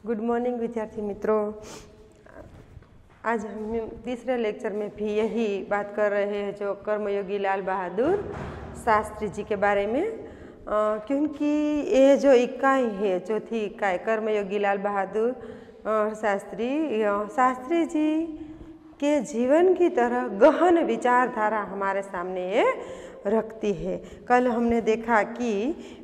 Good morning विद्यार्थी मित्रों। आज हम तीसरे लेक्चर में भी यही बात कर रहे हैं जो कर्मयोगी लाल बहादुर शास्त्री जी के बारे में, क्योंकि ये जो इकाई है चौथी इकाई कर्मयोगी लाल बहादुर शास्त्री जी के जीवन की तरह गहन विचारधारा हमारे सामने ये रखती है। कल हमने देखा कि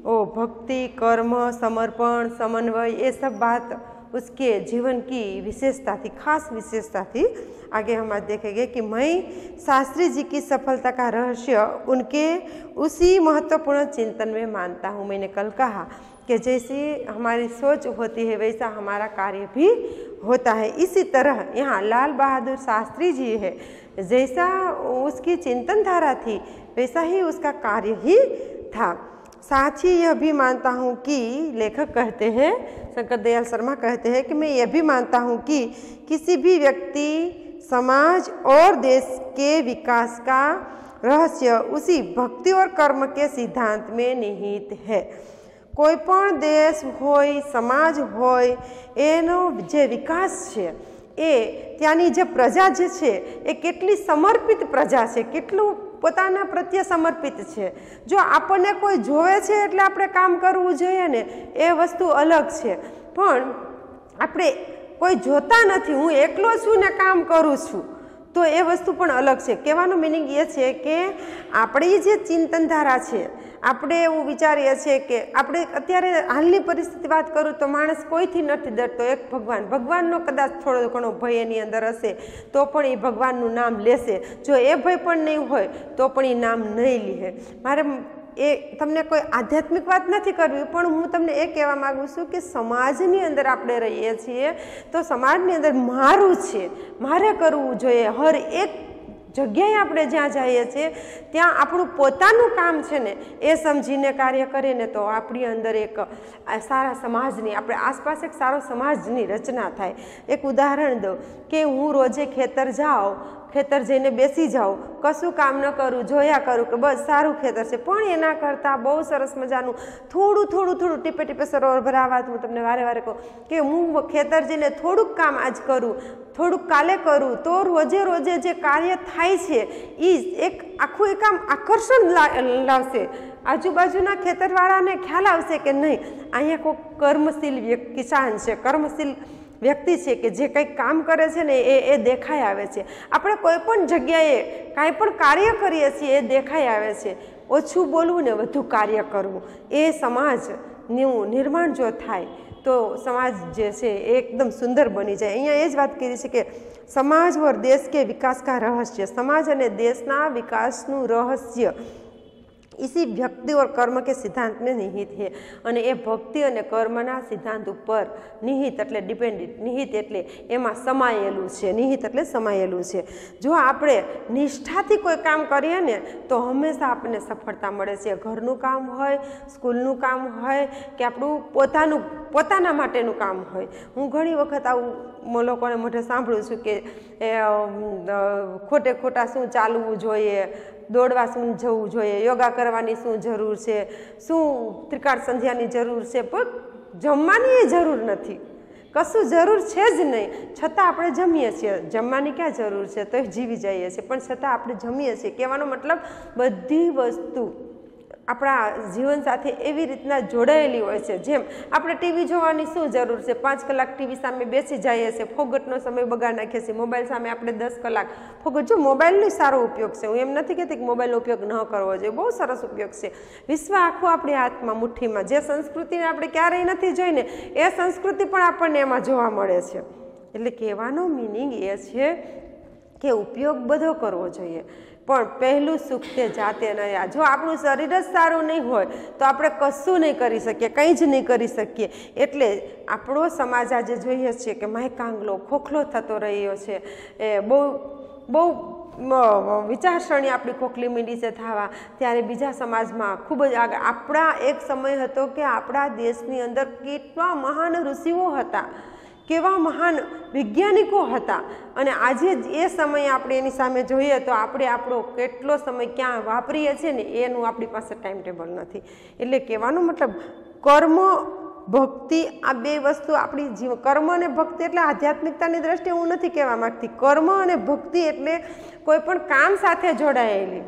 वो भक्ति, कर्म, समर्पण, समन्वय ये सब बात उसके जीवन की विशेषता थी, खास विशेषता थी। आगे हम आज देखेंगे कि मैं शास्त्री जी की सफलता का रहस्य उनके उसी महत्वपूर्ण चिंतन में मानता हूँ। मैंने कल कहा कि जैसी हमारी सोच होती है वैसा हमारा कार्य भी होता है। इसी तरह यहाँ लाल बहादुर शास्त्री जी है, जैसा उसकी चिंतन धारा थी वैसा ही उसका कार्य ही था। साथ ही यह भी मानता हूँ कि लेखक कहते हैं, शंकर दयाल शर्मा कहते हैं कि मैं यह भी मानता हूँ कि किसी भी व्यक्ति, समाज और देश के विकास का रहस्य उसी भक्ति और कर्म के सिद्धांत में निहित है। कोई पण देश होय, समाज होय, एनो जे विकास छे ए त्यानी जे प्रजा जे छे ए केटली समर्पित प्रजा छे, केटલું પોતાના પ્રત્યે સમર્પિત છે। જો આપણને કોઈ જોવે છે એટલે આપણે કામ કરવું જોઈએ ને, એ વસ્તુ અલગ છે, પણ આપણે કોઈ જોતા નથી, હું એકલો છું ને કામ કરું છું, તો એ વસ્તુ પણ અલગ છે। કહેવાનો મિનિંગ એ છે કે આપણી જે ચિંતનધારા છે, આપણે એવું વિચારીએ છીએ કે આપણે અત્યારે હાલની પરિસ્થિતિ વાત કરું તો માણસ કોઈથી નથી ડરતો, એક ભગવાનનો કદાચ થોડો ઘણો ભય એની અંદર હશે તો પણ એ ભગવાનનું નામ લેશે, જો એ ભય પણ નહીં હોય તો પણ એ નામ નહીં લે। મારે એ તમને કોઈ આધ્યાત્મિક વાત નથી કરવી, પણ હું તમને એ કહેવા માગું છું કે સમાજની અંદર આપણે રહીએ છીએ તો સમાજની અંદર મારું છે, મારે કરવું જોઈએ। હર એક જગ્યાએ આપણે જ્યાં જઈએ છીએ ત્યાં આપણું પોતાનું કામ છે ને એ સમજીને કાર્ય કરીએ ને તો આપણી અંદર એક સારા સમાજની, આપણે આસપાસ એક સારો સમાજની રચના થાય। એક ઉદાહરણ દઉં કે હું રોજે ખેતર જાઉં, ખેતર જઈને બેસી જાઉં, કશું કામ ન કરું, જોયા કરું કે બસ સારું ખેતર છે, પણ એના કરતાં બહુ સરસ મજાનું થોડું ટીપે ટીપે સરોવર ભરાવા, હું તમને વારે વારે કહું કે હું ખેતર જઈને થોડુંક કામ આજ કરું, થોડુંક કાલે કરું, તો રોજે જે કાર્ય થાય છે એ એક આખું એક આમ આકર્ષણ લાવશે। આજુબાજુના ખેતરવાળાને ખ્યાલ આવશે કે નહીં, અહીંયા કોઈ કર્મશીલ કિસાન છે, કર્મશીલ વ્યક્તિ છે કે જે કંઈક કામ કરે છે ને એ દેખાઈ આવે છે। આપણે કોઈ પણ જગ્યાએ કાંઈ પણ કાર્ય કરીએ છીએ એ દેખાઈ આવે છે। ઓછું બોલવું ને વધુ કાર્ય કરવું, એ સમાજનું નિર્માણ જો થાય તો સમાજ જે છે એ એકદમ સુંદર બની જાય। અહીંયા એ જ વાત કરી છે કે સમાજ और देश के विकास का रहस्य, समाज અને દેશના વિકાસનું રહસ્ય इसी भक्ति और कर्म के सिद्धांत में निहित है। અને એ ભક્તિ અને કર્મના સિદ્ધાંત ઉપર નિહિત એટલે ડિપેન્ડન્ટ, નિહિત એટલે એમાં સમાયેલું છે, નિહિત એટલે સમાયેલું છે। જો આપણે નિષ્ઠાથી કોઈ કામ કરીએ ને તો હંમેશા આપણને સફળતા મળે છે। ઘરનું કામ હોય, સ્કૂલનું કામ હોય કે આપણું પોતાના માટેનું કામ હોય। હું ઘણી વખત આવું લોકોને મોઢે સાંભળું છું કે ખોટા શું ચાલવું જોઈએ, દોડવા શું જવું જોઈએ, યોગા કરવાની શું જરૂર છે, શું ત્રિકાળ સંધ્યાની જરૂર છે, પણ જમવાની એ જરૂર નથી, કશું જરૂર છે જ નહીં, છતાં આપણે જમીએ છીએ। જમવાની ક્યાં જરૂર છે, તો જીવી જઈએ છીએ, પણ છતાં આપણે જમીએ છીએ। કહેવાનો મતલબ બધી વસ્તુ આપણા જીવન સાથે એવી રીતના જોડાયેલી હોય છે। જેમ આપણે ટીવી જોવાની શું જરૂર છે, 5 કલાક ટીવી સામે બેસી જઈએ છીએ, ફોગટનો સમય બગાડ નાખીએ છીએ, મોબાઈલ સામે આપણે 10 કલાક ફોગટ। જો મોબાઈલનો સારો ઉપયોગ છે, હું એમ નથી કહેતી કે મોબાઈલનો ઉપયોગ ન કરવો જોઈએ, બહુ સરસ ઉપયોગ છે। વિશ્વ આખું આપણી હાથમાં, મુઠ્ઠીમાં, જે સંસ્કૃતિને આપણે ક્યારેય નથી જોઈને એ સંસ્કૃતિ પણ આપણને એમાં જોવા મળે છે। એટલે કહેવાનો મિનિંગ એ છે કે ઉપયોગ બધો કરવો જોઈએ, પણ પહેલું સુખ તે જાતે ન। જો આપણું શરીર જ સારું નહીં હોય તો આપણે કશું નહીં કરી શકીએ, કંઈ જ નહીં કરી શકીએ। એટલે આપણો સમાજ આજે જોઈએ છે કે માયકાંગલો, ખોખલો થતો રહ્યો છે, એ બહુ વિચારસરણી આપણી ખોખલી મીંડી છે થવા, ત્યારે બીજા સમાજમાં ખૂબ જ આગળ। આપણા એક સમય હતો કે આપણા દેશની અંદર કેટલા મહાન ઋષિઓ હતા, કેવા મહાન વૈજ્ઞાનિકો હતા, અને આજે એ સમયે આપણે એની સામે જોઈએ તો આપણે આપણો કેટલો સમય ક્યાં વાપરીએ છીએ ને એનું આપણી પાસે ટાઈમ ટેબલ નથી। એટલે કહેવાનો મતલબ કર્મ ભક્તિ, આ બે વસ્તુ આપણી જીવન, કર્મ અને ભક્તિ એટલે આધ્યાત્મિકતાની દ્રષ્ટિએ હું નથી કહેવા માગતી. કર્મ અને ભક્તિ એટલે કોઈ પણ કામ સાથે જોડાયેલી.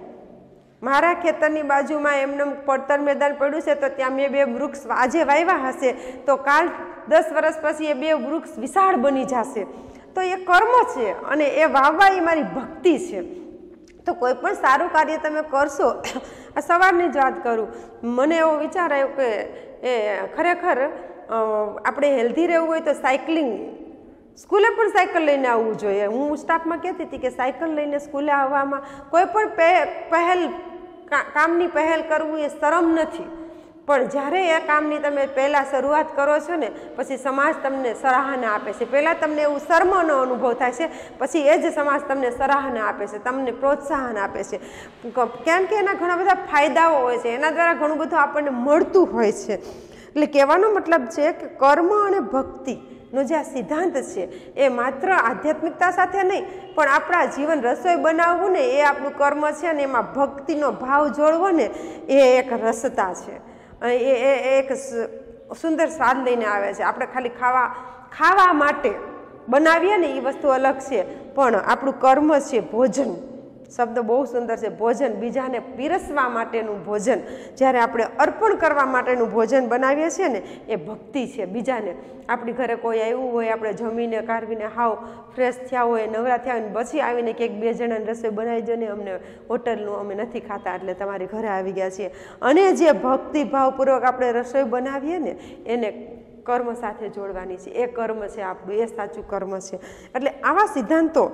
મારા ખેતરની બાજુમાં એમને પડતર મેદાન પડ્યું છે તો ત્યાં મેં 2 વૃક્ષ આજે વાવ્યા હશે તો કાલ 10 વર્ષ પછી એ 2 વૃક્ષ વિશાળ બની જશે. તો એ કર્મ છે અને એ વાવવા એ મારી ભક્તિ છે. તો કોઈ પણ સારું કાર્ય તમે કરશો. આ સવારની જ વાત કરું, મને એવો વિચાર આવ્યો કે ખરેખર આપણે હેલ્ધી રહેવું હોય તો સાયકલિંગ, સ્કૂલે પણ સાયકલ લઈને આવવું જોઈએ. હું સ્ટાફમાં કહેતી હતી કે સાયકલ લઈને સ્કૂલે આવવામાં કોઈ પણ કામની પહેલ કરવું એ શરમ નથી, પણ જ્યારે એ કામની તમે પહેલાં શરૂઆત કરો છો ને પછી સમાજ તમને સરાહના આપે છે. પહેલાં તમને એવું શર્મનો અનુભવ થાય છે, પછી એ જ સમાજ તમને સરાહના આપે છે, તમને પ્રોત્સાહન આપે છે. કેમ કે એના ઘણા બધા ફાયદાઓ હોય છે, એના દ્વારા ઘણું બધું આપણને મળતું હોય છે. એટલે કહેવાનો મતલબ છે કે કર્મ અને ભક્તિનો જે આ સિદ્ધાંત છે એ માત્ર આધ્યાત્મિકતા સાથે નહીં પણ આપણા જીવન રસોઈ બનાવવું ને એ આપણું કર્મ છે અને એમાં ભક્તિનો ભાવ જોડવો ને એ એક રસતા છે. એ એક સુંદર સ્વાદ લઈને આવે છે. આપણે ખાલી ખાવા માટે બનાવીએ ને એ વસ્તુ અલગ છે, પણ આપણું કર્મ છે ભોજન. શબ્દ બહુ સુંદર છે, ભોજન. બીજાને પીરસવા માટેનું ભોજન, જ્યારે આપણે અર્પણ કરવા માટેનું ભોજન બનાવીએ છીએ ને એ ભક્તિ છે. બીજાને આપણી ઘરે કોઈ આવ્યું હોય, આપણે જમીને કારવીને હાવ ફ્રેશ થયા હોય, નવરા થયા હોય, પછી આવીને કે 1-2 જણાને રસોઈ બનાવી દો ને, અમને હોટલનું અમે નથી ખાતા એટલે તમારી ઘરે આવી ગયા છીએ. અને જે ભક્તિભાવપૂર્વક આપણે રસોઈ બનાવીએ ને એને કર્મ સાથે જોડવાની છે. એ કર્મ છે આપણું, એ સાચું કર્મ છે. એટલે આવા સિદ્ધાંતો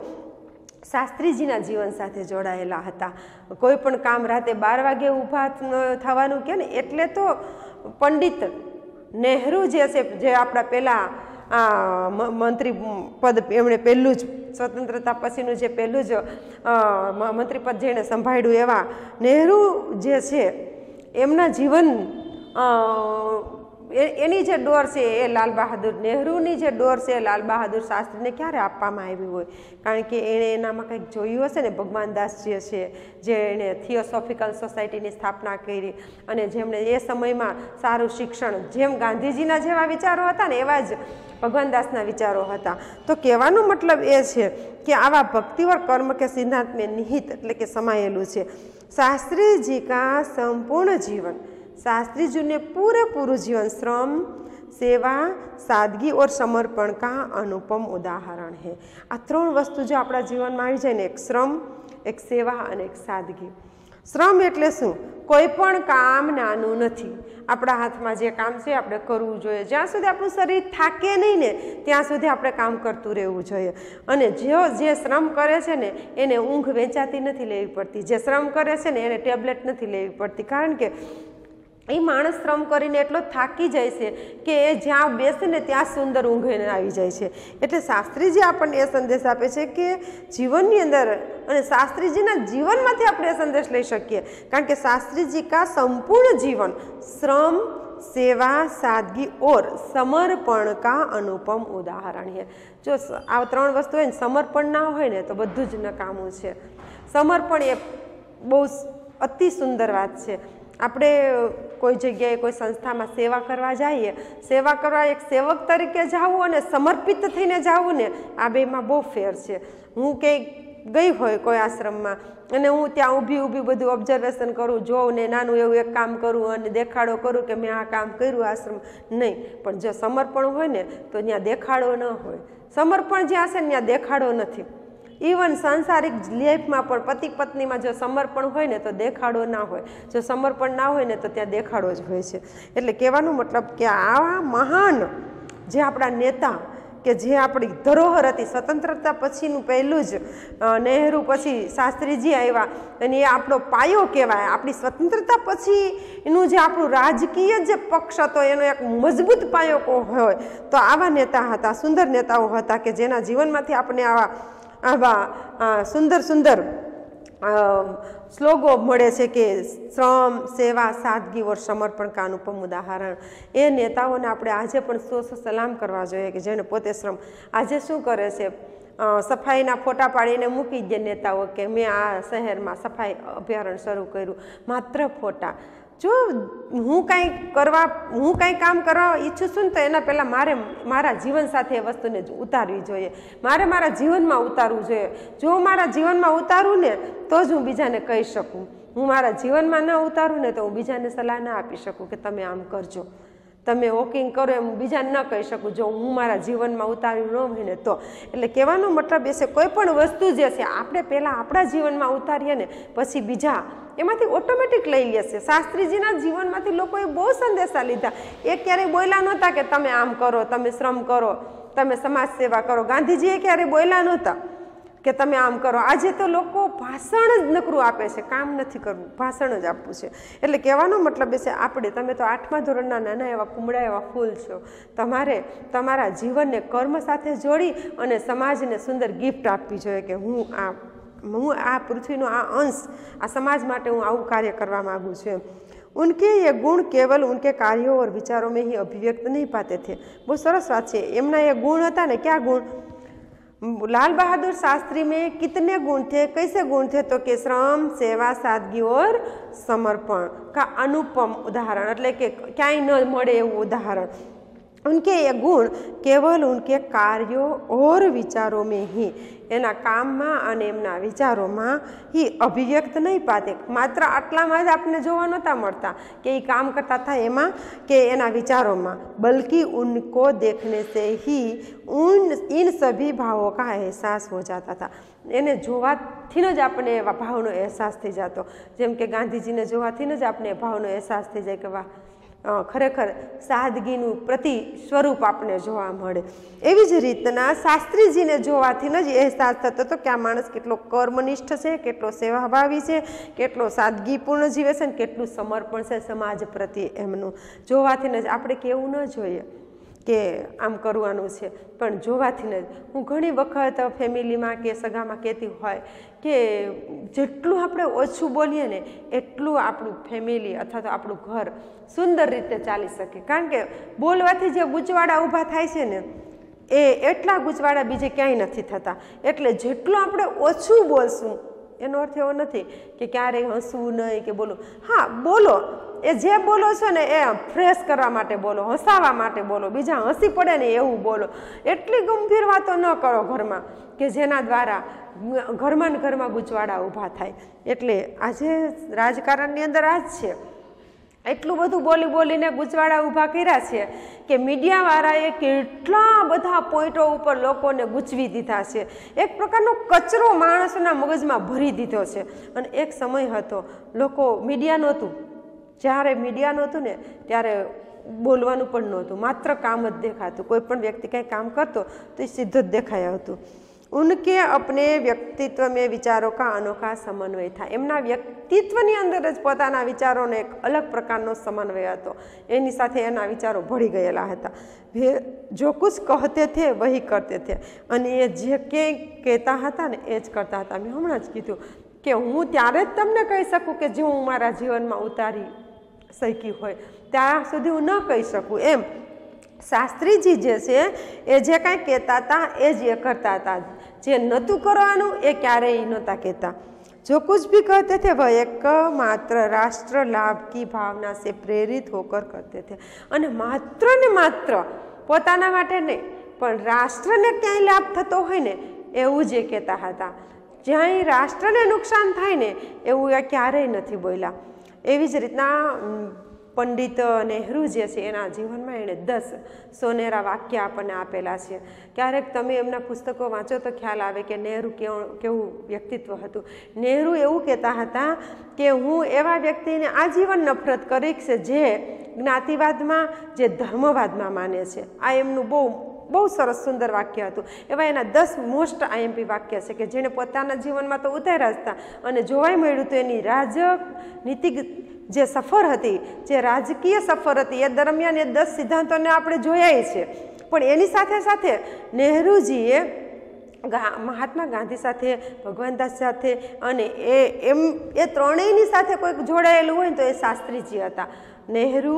શાસ્ત્રીજીના જીવન સાથે જોડાયેલા હતા. કોઈ પણ કામ રાતે 12 વાગે ઊભા થવાનું કે ને એટલે તો પંડિત નહેરુ જે છે, જે આપણા પહેલાં મંત્રી પદ એમણે પહેલું જ સ્વતંત્રતા પછીનું જે પહેલું જ મંત્રીપદ જેણે સંભાળ્યું એવા નહેરુ જે છે એમના જીવન એની જે ડોર છે એ લાલ બહાદુર નહેરુની જે ડોર છે એ લાલ બહાદુર શાસ્ત્રીને ક્યારે આપવામાં આવી હોય? કારણ કે એણે એનામાં કંઈક જોયું હશે ને. ભગવાન દાસ જે છે, જે એણે થિયોસોફિકલ સોસાયટીની સ્થાપના કરી અને જેમણે એ સમયમાં સારું શિક્ષણ, જેમ ગાંધીજીના જેવા વિચારો હતા ને એવા જ ભગવાન દાસના વિચારો હતા. તો કહેવાનો મતલબ એ છે કે આવા ભક્તિવર કર્મ કે સિદ્ધાંત में निहित એટલે કે સમાયેલું છે. शास्त्री जी का संपूर्ण जीवन, शास्त्री जी ने पूरे जीवन श्रम, सेवा, सादगी और समर्पण का अनुपम उदाहरण है. આ 3 વસ્તુ જો આપણા જીવનમાં આવી જાય ને, એક શ્રમ, એક સેવા અને એક સાદગી. શ્રમ એટલે શું? કોઈ પણ કામ નાનું નથી. આપણા હાથમાં જે કામ છે આપણે કરવું જોઈએ. જ્યાં સુધી આપણું શરીર થાકે નહીં ને ત્યાં સુધી આપણે કામ કરતું રહેવું જોઈએ. અને જે શ્રમ કરે છે ને એને ઊંઘ વેચાતી નથી લેવી પડતી. જે શ્રમ કરે છે ને એને ટેબ્લેટ નથી લેવી પડતી. કારણ કે એ માણસ શ્રમ કરીને એટલો થાકી જાય છે કે એ જ્યાં બેસે ને ત્યાં સુંદર ઊંઘ એને આવી જાય છે. એટલે શાસ્ત્રીજી આપણને એ સંદેશ આપે છે કે જીવનની અંદર, અને શાસ્ત્રીજીના જીવનમાંથી આપણે એ સંદેશ લઈ શકીએ. કારણ કે શાસ્ત્રીજી કા સંપૂર્ણ જીવન શ્રમ, સેવા, સાદગી और समर्पण का अनुपम उदाहरण है. જો આ 3 વસ્તુ હોય ને, સમર્પણ ના હોય ને તો બધું જ નકામું છે. સમર્પણ એ બહુ અતિ સુંદર વાત છે. આપણે કોઈ જગ્યાએ કોઈ સંસ્થામાં સેવા કરવા જઈએ, સેવા કરવા એક સેવક તરીકે જવું અને સમર્પિત થઈને જવું ને આ બેમાં બહુ ફેર છે. હું ક્યાંય ગઈ હોય કોઈ આશ્રમમાં અને હું ત્યાં ઊભી બધું ઓબ્ઝર્વેશન કરું, જોઉં ને નાનું એવું એક કામ કરું અને દેખાડો કરું કે મેં આ કામ કર્યું આશ્રમ, નહીં. પણ જો સમર્પણ હોય ને તો ત્યાં દેખાડો ન હોય. સમર્પણ જ્યાં છે ને ત્યાં દેખાડો નથી. ઇવન સાંસારિક લાઈફમાં પણ પતિ પત્નીમાં જો સમર્પણ હોય ને તો દેખાડો ના હોય. જો સમર્પણ ના હોય ને તો ત્યાં દેખાડો જ હોય છે. એટલે કહેવાનો મતલબ કે આવા મહાન જે આપણા નેતા, કે જે આપણી ધરોહર હતી, સ્વતંત્રતા પછીનું પહેલું જ નહેરુ, પછી શાસ્ત્રીજી આવ્યા અને એ આપણો પાયો કહેવાય. આપણી સ્વતંત્રતા પછીનું જે આપણું રાજકીય જે પક્ષ હતો એનો એક મજબૂત પાયો હોય તો આવા નેતા હતા, સુંદર નેતાઓ હતા કે જેના જીવનમાંથી આપણે આવા સુંદર શ્લોગો મળે છે કે શ્રમ, સેવા, સાદગી और समर्पण का अनुपम उदाहरण. એ નેતાઓને આપણે આજે પણ સો સલામ કરવા જોઈએ કે જેને પોતે શ્રમ. આજે શું કરે છે? સફાઈના ફોટા પાડીને મૂકી દે નેતાઓ કે મેં આ શહેરમાં સફાઈ અભિયાન શરૂ કર્યું. માત્ર ફોટા. જો હું કાંઈ કામ કરવા ઈચ્છું છું ને તો એના પહેલાં મારે મારા જીવન સાથે એ વસ્તુને ઉતારવી જોઈએ, મારે મારા જીવનમાં ઉતારવું જોઈએ. જો મારા જીવનમાં ઉતારું ને તો જ હું બીજાને કહી શકું. હું મારા જીવનમાં ન ઉતારું ને તો હું બીજાને સલાહ ના આપી શકું કે તમે આમ કરજો, તમે વોકિંગ કરો એમ બીજાને ન કહી શકું જો હું મારા જીવનમાં ઉતાર્યું ન હોય ને તો. એટલે કહેવાનો મતલબ એ છે કોઈ પણ વસ્તુ જે છે આપણે પહેલાં આપણા જીવનમાં ઉતારીએ ને પછી બીજા એમાંથી ઓટોમેટિક લઈ લેશે. શાસ્ત્રીજીના જીવનમાંથી લોકોએ બહુ સંદેશા લીધા. એ ક્યારેય બોલ્યા નહોતા કે તમે આમ કરો, તમે શ્રમ કરો, તમે સમાજ સેવા કરો. ગાંધીજીએ ક્યારેય બોલ્યા નહોતા કે તમે આમ કરો. આજે તો લોકો ભાષણ જ નકરું આપે છે, કામ નથી કરવું, ભાષણ જ આપવું છે. એટલે કહેવાનો મતલબ એ છે તમે તો 8મા ધોરણના નાના એવા કુમળા એવા ફૂલ છો. તમારે તમારા જીવનને કર્મ સાથે જોડી અને સમાજને સુંદર ગિફ્ટ આપવી જોઈએ કે હું આ પૃથ્વીનો આ અંશ, આ સમાજ માટે હું આવું કાર્ય કરવા માગું છું. उनके ये गुण केवल उनके कार्यों और विचारों में ही अभिव्यक्त नहीं पाते थे. બહુ સરસ વાત છે. એમના એ ગુણ હતા ને, क्या गुण? लाल बहादुर शास्त्री में कितने गुण थे, कैसे गुण थे? तो कि श्रम, सेवा, सादगी और समर्पण का अनुपम उदाहरण, એટલે કે ક્યાંય ન મળે એવું ઉદાહરણ. उनके ये गुण केवल उनके कार्यों और विचारों में ही, એના કામમાં અને એમના વિચારોમાં ही અભિવ્યક્ત નહીં પાતે. માત્ર આટલામાં જ આપણે જોવા નહોતા મળતા કે એ કામ કરતા હતા એમાં કે એના વિચારોમાં, બલ્कि उनको देखने से ही इन सभी भावों का एहसास हो जाता था. એને જોવાથી જ આપણને એવા ભાવનો અહેસાસ થઈ જતો. જેમ કે ગાંધીજીને જોવાથી જ આપણે ભાવનો અહેસાસ થઈ જાય કે વાહ, ખરેખર સાદગીનું પ્રતિ સ્વરૂપ આપણે જોવા મળે. એવી જ રીતના શાસ્ત્રીજીને જોવાથી જ અહેસાસ થતો હતો કે આ માણસ કેટલો કર્મનિષ્ઠ છે, કેટલો સેવાભાવી છે, કેટલો સાદગીપૂર્ણ જીવે છે ને કેટલું સમર્પણ છે સમાજ પ્રત્યે. એમનું જોવાથી જ આપણે કેવું ન જોઈએ કે આમ કરવાનું છે, પણ જોવાથી જ. હું ઘણી વખત ફેમિલીમાં કે સગામાં કહેતી હોય કે જેટલું આપણે ઓછું બોલીએ ને એટલું આપણું ફેમિલી અથવા તો આપણું ઘર સુંદર રીતે ચાલી શકે. કારણ કે બોલવાથી જે ગૂંચવાડા ઊભા થાય છે ને એ એટલા ગૂંચવાડા બીજે ક્યાંય નથી થતા. એટલે જેટલું આપણે ઓછું બોલશું એનો અર્થ એવો નથી કે ક્યારેય હસવું નહીં કે બોલો. હા, બોલો, એ જે બોલો છો ને એ ફ્રેશ કરવા માટે બોલો, હસાવવા માટે બોલો, બીજા હસી પડે ને એવું બોલો. એટલી ગંભીર વાતો ન કરો ઘરમાં કે જેના દ્વારા ઘરમાં ને ઘરમાં ગૂંચવાડા ઊભા થાય. એટલે આજે રાજકારણની અંદર આ જ છે. એટલું બધું બોલી બોલીને ગૂંચવાડા ઊભા કર્યા છે કે મીડિયાવાળાએ કેટલા બધા પોઈન્ટો ઉપર લોકોને ગૂંચવી દીધા છે. એક પ્રકારનો કચરો માણસોના મગજમાં ભરી દીધો છે. અને એક સમય હતો લોકો મીડિયા નહોતું, જ્યારે મીડિયા નહોતું ને ત્યારે બોલવાનું પણ નહોતું, માત્ર કામ જ દેખાતું. કોઈ પણ વ્યક્તિ કંઈ કામ કરતો તો એ સીધો જ દેખાયા હતું. उनके अपने व्यक्तित्व में विचारों का अनोखा समन्वय था. એમના વ્યક્તિત્વની અંદર જ પોતાના વિચારોનો એક અલગ પ્રકારનો સમન્વય હતો. એની સાથે એના વિચારો ભળી ગયેલા હતા. જો કુછ કહતે થે વહી કરતે થે, અને એ જે કંઈ કહેતા હતા ને એ જ કરતા હતા. મેં હમણાં જ કીધું કે હું ત્યારે જ તમને કહી શકું કે જે હું મારા જીવનમાં ઉતારી શકી હોય, ત્યાં સુધી હું ન કહી શકું. એમ શાસ્ત્રીજી જે છે એ જે કાંઈ કહેતા હતા એ જ એ કરતા હતા. જે નહોતું કરવાનું એ ક્યારેય નહોતા કહેતા. जो कुछ भी कहते थे वह एक मात्र राष्ट्र लाभ की भावना से प्रेरित होकर करते थे. અને માત્ર ને માત્ર પોતાના માટે નહીં પણ રાષ્ટ્રને ક્યાંય લાભ થતો હોય ને એવું જ એ કહેતા હતા. જ્યાંય રાષ્ટ્રને નુકસાન થાય ને એવું એ ક્યારેય નથી બોલ્યા. એવી જ રીતના પંડિત નહેરુ જે છે એના જીવનમાં એણે 10 સોનેરા વાક્ય આપણને આપેલા છે. ક્યારેક તમે એમના પુસ્તકો વાંચો તો ખ્યાલ આવે કે નહેરુ કેવું વ્યક્તિત્વ હતું. નહેરુ એવું કહેતા હતા કે હું એવા વ્યક્તિને આજીવન નફરત કરીશ જે જ્ઞાતિવાદમાં, જે ધર્મવાદમાં માને છે. આ એમનું બહુ સરસ સુંદર વાક્ય હતું. એવા એના 10 મોસ્ટ આઈએમપી વાક્ય છે કે જેણે પોતાના જીવનમાં તો ઉતાર્યા હતા અને જોવાય મળ્યું તો એની રાજનીતિક જે સફર હતી, જે રાજકીય સફર હતી, એ દરમિયાન એ 10 સિદ્ધાંતોને આપણે જોયા છે. પણ એની સાથે સાથે નહેરુજીએ મહાત્મા ગાંધી સાથે, ભગવાનદાસ સાથે અને એ ત્રણેયની સાથે કોઈક જોડાયેલું હોય ને તો એ શાસ્ત્રીજી હતા. નહેરુ,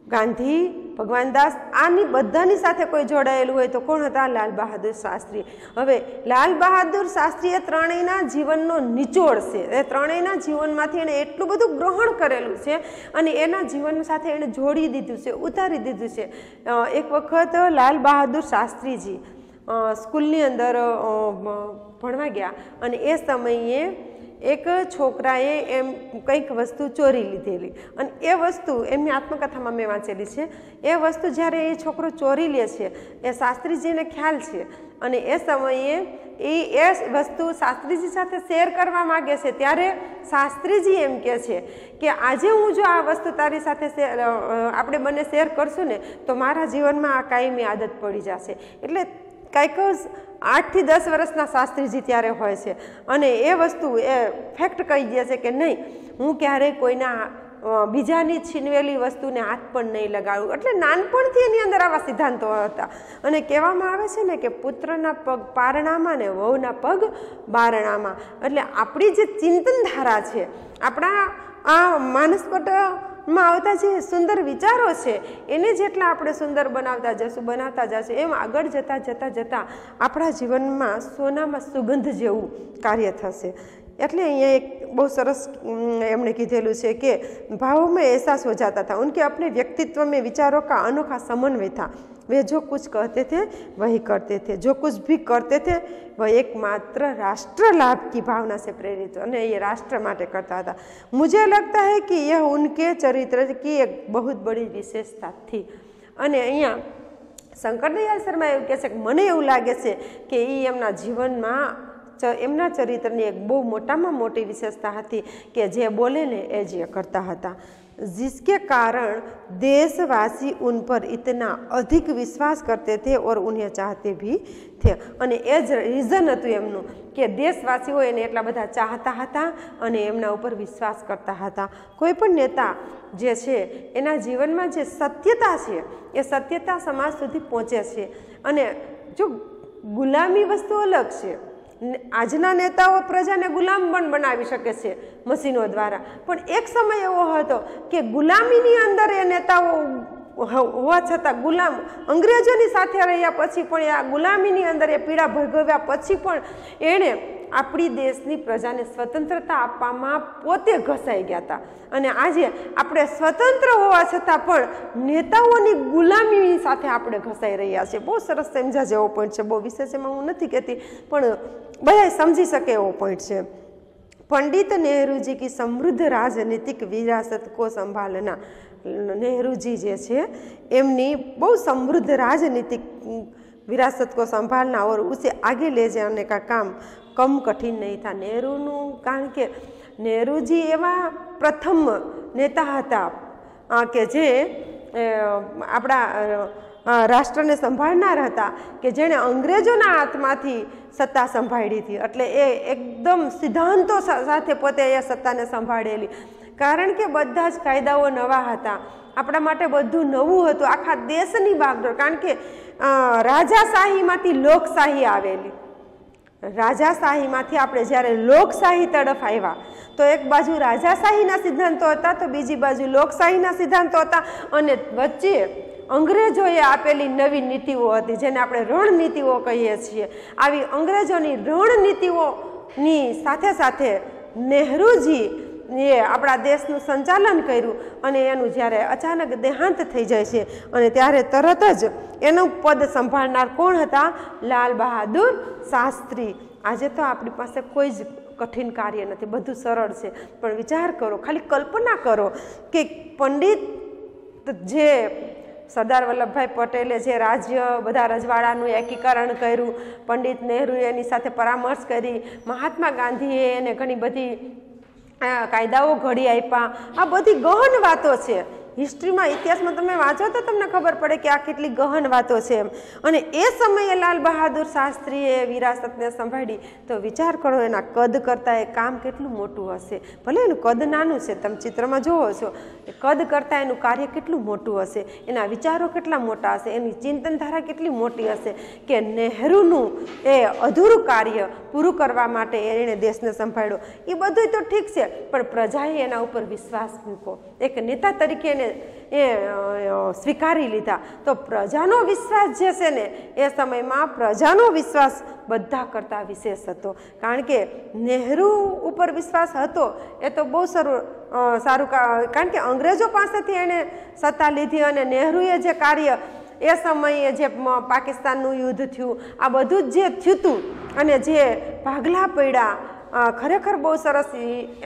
ગાંધી, ભગવાન દાસ, આની બધાની સાથે કોઈ જોડાયેલું હોય તો કોણ હતા? લાલ બહાદુર શાસ્ત્રી. હવે લાલ બહાદુર શાસ્ત્રી એ ત્રણેયના જીવનનો નિચોડ છે. એ ત્રણેયના જીવનમાંથી એણે એટલું બધું ગ્રહણ કરેલું છે અને એના જીવન સાથે એણે જોડી દીધું છે, ઉતારી દીધું છે. એક વખત લાલ બહાદુર શાસ્ત્રીજી સ્કૂલની અંદર ભણવા ગયા અને એ સમયે એક છોકરાએ એમ કંઈક વસ્તુ ચોરી લીધેલી અને એ વસ્તુ એમની આત્મકથામાં મેં વાંચેલી છે. એ વસ્તુ જ્યારે એ છોકરો ચોરી લે છે એ શાસ્ત્રીજીને ખ્યાલ છે અને એ સમયે એ વસ્તુ શાસ્ત્રીજી સાથે શેર કરવા માગે છે. ત્યારે શાસ્ત્રીજી એમ કહે છે કે આજે હું જો આ વસ્તુ તારી સાથે આપણે બંને શેર કરશું ને તો મારા જીવનમાં આ કાયમી આદત પડી જશે. એટલે કંઈક 8 થી 10 વર્ષના શાસ્ત્રીજી ત્યારે હોય છે અને એ વસ્તુ એ ફેક્ટ કહી દે છે કે નહીં, હું ક્યારેય કોઈના બીજાની છીનવેલી વસ્તુને હાથ પણ નહીં લગાડું. એટલે નાનપણથી એની અંદર આવા સિદ્ધાંતો હતા અને કહેવામાં આવે છે ને કે પુત્રના પગ પારણામાં ને વહુના પગ બારણામાં. એટલે આપણી જે ચિંતનધારા છે, આપણા આ માનસપટમાં આવતા જે સુંદર વિચારો છે એને જેટલા આપણે સુંદર બનાવતા જશું એમ આગળ જતાં આપણા જીવનમાં સોનામાં સુગંધ જેવું કાર્ય થશે. એટલે અહીંયા એક બહુ સરસ એમણે કીધેલું છે કે ભાવોं में एहसास हो जाता था, उनके अपने व्यक्तित्व में विचारों का अनोखा समन्वय था. वे जो कुछ कहते थे वही करते थे, जो कुछ भी करते थे वह एकमात्र राष्ट्र लाभ की भावना से प्रेरित, અને ये राष्ट्र માટે करता था. मुझे लगता है कि यह उनके चरित्र की एक बहुत बड़ी विशेषता थी. અને અહીંયા શંકરદયાળ શર્મા એવું કહે છે કે મને એવું લાગે છે કે એ એમના જીવનમાં એમના ચરિત્રની એક બહુ મોટામાં મોટી વિશેષતા હતી કે જે બોલે ને એ જ કરતા હતા. जिसके कारण देशवासी उन पर इतना अधिक विश्वास करते थे और उन्हें चाहते भी थे. અને એ જ રીઝન હતું એમનું કે દેશવાસીઓ એને એટલા બધા ચાહતા હતા અને એમના ઉપર વિશ્વાસ કરતા હતા. કોઈ પણ નેતા જે છે એના જીવનમાં જે સત્યતા છે એ સત્યતા સમાજ સુધી પહોંચે છે. અને જો ગુલામી વસ્તુ અલગ છે, આજના નેતાઓ પ્રજાને ગુલામ પણ બનાવી શકે છે મશીનો દ્વારા, પણ એક સમય એવો હતો કે ગુલામીની અંદર એ નેતાઓ હોવા છતાં ગુલામ અંગ્રેજોની સાથે રહ્યા પછી પણ આ ગુલામીની અંદર એ પીડા ભોગવ્યા પછી પણ એણે આપણી દેશની પ્રજાને સ્વતંત્રતા આપવામાં પોતે ઘસાઈ ગયા હતા. અને આજે આપણે સ્વતંત્ર હોવા છતાં પણ નેતાઓની ગુલામી સાથે આપણે ઘસાઈ રહ્યા છીએ. બહુ સરસ સમજા જેવો પોઈન્ટ છે, બહુ વિશેષ એમાં હું નથી કહેતી પણ બધા સમજી શકે એવો પોઈન્ટ છે. पंडित नेहरू जी की समृद्ध राजनीतिक विरासत को संभालना. नेहरू जी जे छे एमनी बहुत समृद्ध राजनीतिक विरासत को संभालना और उसे आगे ले जाने का काम कम कठिन नहीं था. नेहरूનું કારણ કે નેહરુજી એવા પ્રથમ નેતા હતા કે જે આપણા રાષ્ટ્રને સંભાળનાર હતા કે જેણે અંગ્રેજોના હાથમાંથી સત્તા સંભાળી હતી. એટલે એ એકદમ સિદ્ધાંતો સાથે પોતે એ સત્તાને સંભાળેલી. કારણ કે બધા જ કાયદાઓ નવા હતા, આપણા માટે બધું નવું હતું, આખા દેશની બાગડોળ. કારણ કે રાજાશાહીમાંથી લોકશાહી આવેલી, રાજાશાહીમાંથી આપણે જ્યારે લોકશાહી તરફ આવ્યા તો એક બાજુ રાજાશાહીના સિદ્ધાંતો હતા તો બીજી બાજુ લોકશાહીના સિદ્ધાંતો હતા અને વચ્ચે અંગ્રેજોએ આપેલી નવી નીતિઓ હતી જેને આપણે રણનીતિઓ કહીએ છીએ. આવી અંગ્રેજોની રણનીતિઓની સાથે સાથે નહેરુજી એ આપણા દેશનું સંચાલન કર્યું અને એનું જ્યારે અચાનક દેહાંત થઈ જાય છે અને ત્યારે તરત જ એનું પદ સંભાળનાર કોણ હતા? લાલ બહાદુર શાસ્ત્રી. આજે તો આપણી પાસે કોઈ જ કઠિન કાર્ય નથી, બધું સરળ છે. પણ વિચાર કરો, ખાલી કલ્પના કરો કે પંડિત જે સરદાર વલ્લભભાઈ પટેલે જે રાજ્ય બધા રજવાડાનું એકીકરણ કર્યું, પંડિત નહેરુએ એની સાથે પરામર્શ કરી, મહાત્મા ગાંધીએ એને ઘણી બધી કાયદાઓ ઘડી આપ્યા. આ બધી ગહન વાતો છે. હિસ્ટ્રીમાં, ઇતિહાસમાં તમે વાંચો તો તમને ખબર પડે કે આ કેટલી ગહન વાતો છે એમ. અને એ સમયે લાલ બહાદુર શાસ્ત્રીએ વિરાસતને સંભાળી તો વિચાર કરો એના કદ કરતાં એ કામ કેટલું મોટું હશે. ભલે એનું કદ નાનું છે, તમે ચિત્રમાં જુઓ છો, એ કદ કરતાં એનું કાર્ય કેટલું મોટું હશે, એના વિચારો કેટલા મોટા હશે, એની ચિંતનધારા કેટલી મોટી હશે કે નહેરુનું એ અધૂરું કાર્ય પૂરું કરવા માટે એણે દેશને સંભાળ્યો. એ બધું તો ઠીક છે પણ પ્રજાએ એના ઉપર વિશ્વાસ મૂકો, એક નેતા તરીકે એને એ સ્વીકારી લીધા. તો પ્રજાનો વિશ્વાસ જે છે ને એ સમયમાં પ્રજાનો વિશ્વાસ બધા કરતાં વિશેષ હતો. કારણ કે નહેરુ ઉપર વિશ્વાસ હતો એ તો બહુ સારું કારણ કે અંગ્રેજો પાસેથી એણે સત્તા લીધી અને નહેરુએ જે કાર્ય એ સમયે જે પાકિસ્તાનનું યુદ્ધ થયું આ બધું જ જે થયું હતું અને જે ભાગલા પડ્યા, ખરેખર બહુ સરસ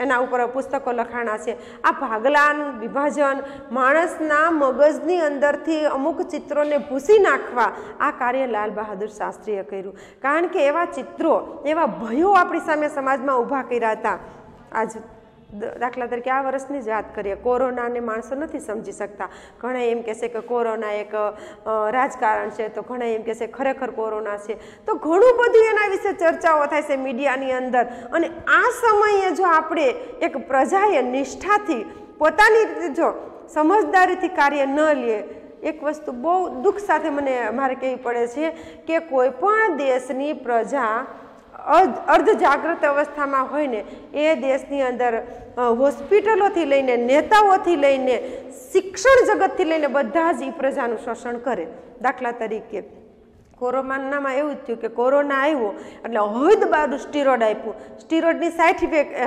એના ઉપર પુસ્તકો લખાણા છે. આ ભાગલાન વિભાજન માણસના મગજની અંદરથી અમુક ચિત્રોને ભૂસી નાખવા આ કાર્ય લાલ બહાદુર શાસ્ત્રીએ કર્યું. કારણ કે એવા ચિત્રો, એવા ભયો આપણી સામે સમાજમાં ઊભા કર્યા હતા. આજ દાખલા તરીકે આ વર્ષની જ વાત કરીએ, કોરોનાને માણસો નથી સમજી શકતા. ઘણા એમ કહેશે કે કોરોના એક રાજકારણ છે, તો ઘણા એમ કહેશે ખરેખર કોરોના છે. તો ઘણું બધું એના વિશે ચર્ચાઓ થાય છે મીડિયાની અંદર. અને આ સમયે જો આપણે એક પ્રજાએ નિષ્ઠાથી પોતાની રીતે જો સમજદારીથી કાર્ય ન લે, એક વસ્તુ બહુ દુઃખ સાથે મારે કહેવી પડે છે કે કોઈ પણ દેશની પ્રજા અર્ધ જાગૃત અવસ્થામાં હોય ને એ દેશની અંદર હોસ્પિટલોથી લઈને, નેતાઓથી લઈને, શિક્ષણ જગતથી લઈને બધા જ એ પ્રજાનું શોષણ કરે. દાખલા તરીકે કોરોનામાં એવું જ થયું કે કોરોના આવ્યો એટલે હદ બારું સ્ટીરોઇડ આપ્યું, સ્ટીરોઇડની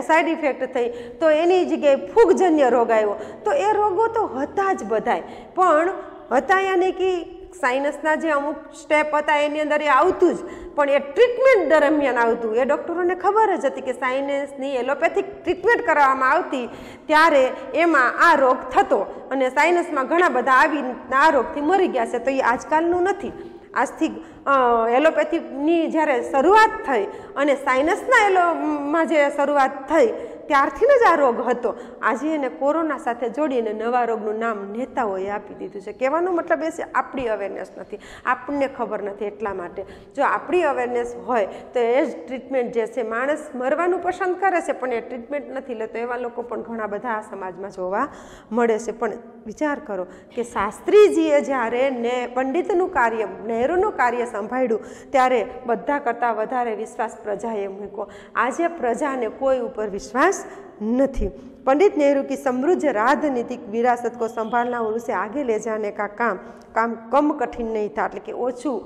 સાઇડ ઇફેક્ટ થઈ તો એની જગ્યાએ ફૂગજન્ય રોગ આવ્યો. તો એ રોગો તો હતા જ બધાય, પણ હતા યાની કે સાયન્સના જે અમુક સ્ટેપ હતા એની અંદર એ આવતું જ, પણ એ ટ્રીટમેન્ટ દરમિયાન આવતું. એ ડૉક્ટરોને ખબર જ હતી કે સાયન્સની એલોપેથિક ટ્રીટમેન્ટ કરવામાં આવતી ત્યારે એમાં આ રોગ થતો અને સાયન્સમાં ઘણા બધા આવીને આ રોગથી મરી ગયા છે. તો એ આજકાલનું નથી. આજથી એલોપેથીની જ્યારે શરૂઆત થઈ અને સાયન્સમાં જે શરૂઆત થઈ ત્યારથી જ આ રોગ હતો. આજે એને કોરોના સાથે જોડીને નવા રોગનું નામ નેતાઓએ આપી દીધું છે. કહેવાનો મતલબ એ છે આપણી અવેરનેસ નથી, આપણને ખબર નથી. એટલા માટે જો આપણી અવેરનેસ હોય તો એ જ ટ્રીટમેન્ટ જે છે, માણસ મરવાનું પસંદ કરે છે પણ એ ટ્રીટમેન્ટ નથી લેતો, એવા લોકો પણ ઘણા બધા આ સમાજમાં જોવા મળે છે. પણ વિચાર કરો કે શાસ્ત્રીજીએ જ્યારે પંડિતનું કાર્ય, નહેરુનું કાર્ય સંભાળ્યું ત્યારે બધા કરતાં વધારે વિશ્વાસ પ્રજાએ મૂક્યો. આજે પ્રજાને કોઈ ઉપર વિશ્વાસ नहीं। पंडित नेहरू की समृद्ध राजनीतिक विरासत को संभालना और उसे आगे ले जाने का काम कम कठिन नहीं था, એટલે કે ઓછું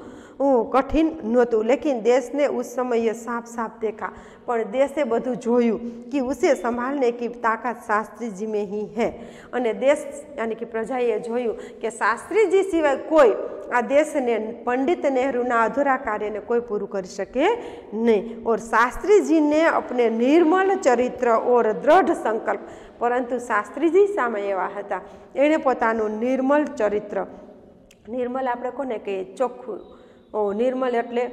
कठिन नहोતું, लेकिन देश ने उस समय ये साफ साफ देखा, पर देशे બધું જોયું कि उसे संभालने की ताकत शास्त्री जी में ही है। અને દેશ यानी कि प्रजाए જોયું કે શાસ્ત્રી जी સિવાય કોઈ આ દેશને पंडित नेहरूના अधूरा કાર્યને કોઈ પૂરું કરી શકે નહીં। और शास्त्री जी ने अपने निर्मल चरित्र और दृढ़ संकल्प, परंतु शास्त्री जी सामे एवा हता, एणे पोतानुं निर्मल चरित्र, निर्मल आपणे कोने कहीए ચોખ્ખું, निर्मल एटले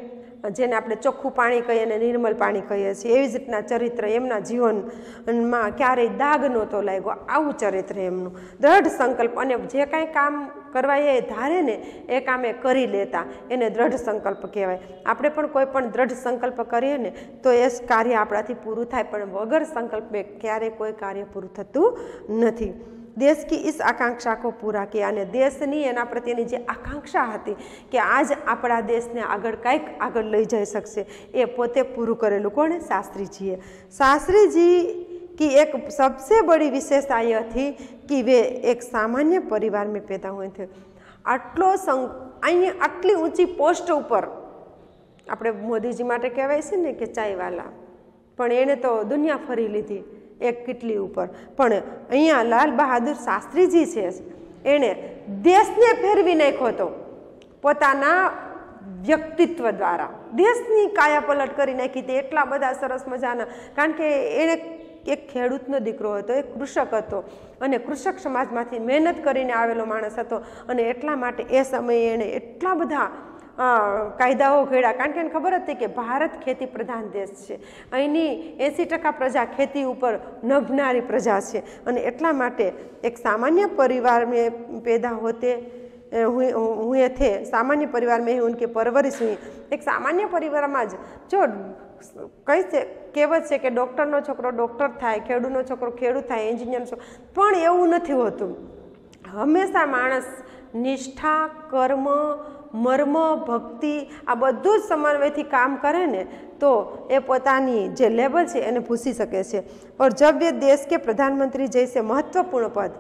जेने आपणे ચોખ્ખું पाणी कहीए ने निर्मल पाणी कहीए छीए, एवी ज रीतना चरित्र एमना जीवनमां क्यारेय दाग नहोतो लाग्यो, आवुं चरित्र एमनुं। दृढ़ संकल्प, अने जे कांई काम करवा ए धारे ने ए काम ए करी लेता, एने दृढ़ संकल्प कहेवाय। आपणे पण कोई पण दृढ़ संकल्प करीए ने तो ए कार्य आपणाथी पूरुं थाय, पण वगर संकल्पे क्यारेय कोई कार्य पूरुं थतुं नथी। देश की इस आकांक्षा को पूरा किया, અને દેશની એના પ્રત્યેની જે આકાંક્ષા હતી કે આજ આપણા દેશને આગળ કંઈક આગળ લઈ જઈ શકશે, એ પોતે પૂરું કરેલું કોણે? શાસ્ત્રીજીએ। शास्त्री जी की एक सबसे बड़ी विशेषता यह थी कि वे एक सामान्य परिवार में पैदा हुए थे। आटली ऊंची पोस्ट पर આપણે મોદીજી માટે કહેવાય છે ને કે ચાયવાલા, પણ એણે તો દુનિયા ફરી લીધી एक किटली ऊपर, पण अहींया लाल बहादुर शास्त्रीजी छे एणे देशने फेरवी नाख्यो तो पोताना व्यक्तित्व द्वारा, देशनी काया पलट करी नाखी ते एटला बधा सरस मजाना। कारण के एणे एक खेडूतनो दीकरो हतो, एक कृषक हतो, अने कृषक समाजमांथी मेहनत करीने आवेलो माणस हतो, अने एटला माटे ए समये एणे एटला बधा कायदाओ घड्या। कारण के खबर थी कि भारत खेती प्रधान देश है, अहींनी 80% प्रजा खेती उपर नभनारी प्रजा है, अने एटला माटे एक सामान्य परिवार में पैदा होते हुए थे, सामान्य परिवार में ही उनकी परवरिश हुई। एक सामान्य परिवार में जो कही से कहेवत है कि डॉक्टरनो छोकरो डॉक्टर थाय, खेडूनो छोकरो खेडूत थाय, एंजीनियर पण एवुं नथी होतुं। हमेशा माणस निष्ठा, कर्म, मर्म, भक्ति आ बधुं ज समन्वयथी काम करे ने तो ए पोतानी जे लेवल है एने भूसी सके छे। और जब वे देश के प्रधानमंत्री जैसे महत्वपूर्ण पद,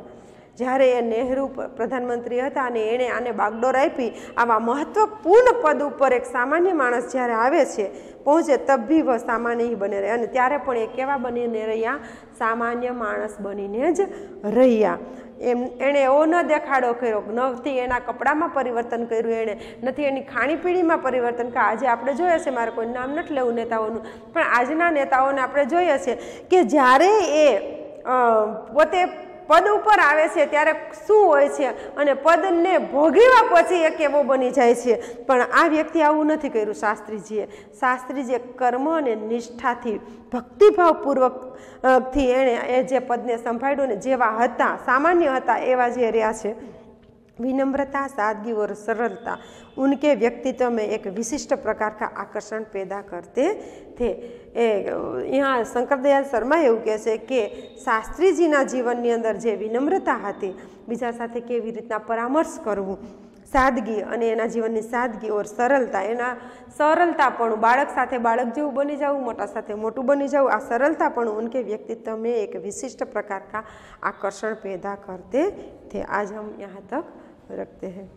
જ્યારે એ નહેરુ પ્રધાનમંત્રી હતા અને એણે આને બાગડોર આપી, આવા મહત્વપૂર્ણ પદ ઉપર એક સામાન્ય માણસ જ્યારે આવે છે પહોંચે, તબ ભી વહ સામાન્ય ही બને રહે, અને ત્યારે પણ એ કેવા બનીને રહ્યા? સામાન્ય માણસ બનીને જ રહ્યા. એણે એવો ન દેખાડો કર્યો, નથી એના કપડામાં પરિવર્તન કર્યું, એણે નથી એની ખાણીપીણીમાં પરિવર્તન કર્યું. આજે આપણે જોઈએ છે, મારે કોઈ નામ નથી લેવું નેતાઓનું, પણ આજના નેતાઓને આપણે જોઈએ છે કે જ્યારે એ પોતે પદ ઉપર આવે છે ત્યારે શું હોય છે, અને પદને ભોગવ્યા પછી એ કેવો બની જાય છે. પણ આ વ્યક્તિ આવું નથી કર્યું શાસ્ત્રીજીએ. શાસ્ત્રીજીએ કર્મ અને નિષ્ઠાથી, ભક્તિભાવપૂર્વકથી એણે એ જે પદને સંભાળ્યું ને, જેવા હતા, સામાન્ય હતા એવા જે રહ્યા છે. विनम्रता, सादगी और सरलता उनके व्यक्तित्व में एक विशिष्ट प्रकार का आकर्षण पैदा करते थे. यहाँ शंकर दयाल शर्मा એવું કહે છે કે શાસ્ત્રીજીના જીવનની અંદર જે વિનમ્રતા હતી, બીજા સાથે કેવી રીતના પરામર્શ કરવું, સાદગી અને એના જીવનની સાદગી ઓર સરળતા, એના સરળતાપણું, બાળક સાથે બાળક જેવું બની જવું, મોટા સાથે મોટું બની જવું, આ સરળતાपणું उनके व्यक्तित्व में एक विशिष्ट प्रकार का आकर्षण पैदा करते थे. आज हम यहाँ तक रखते हैं.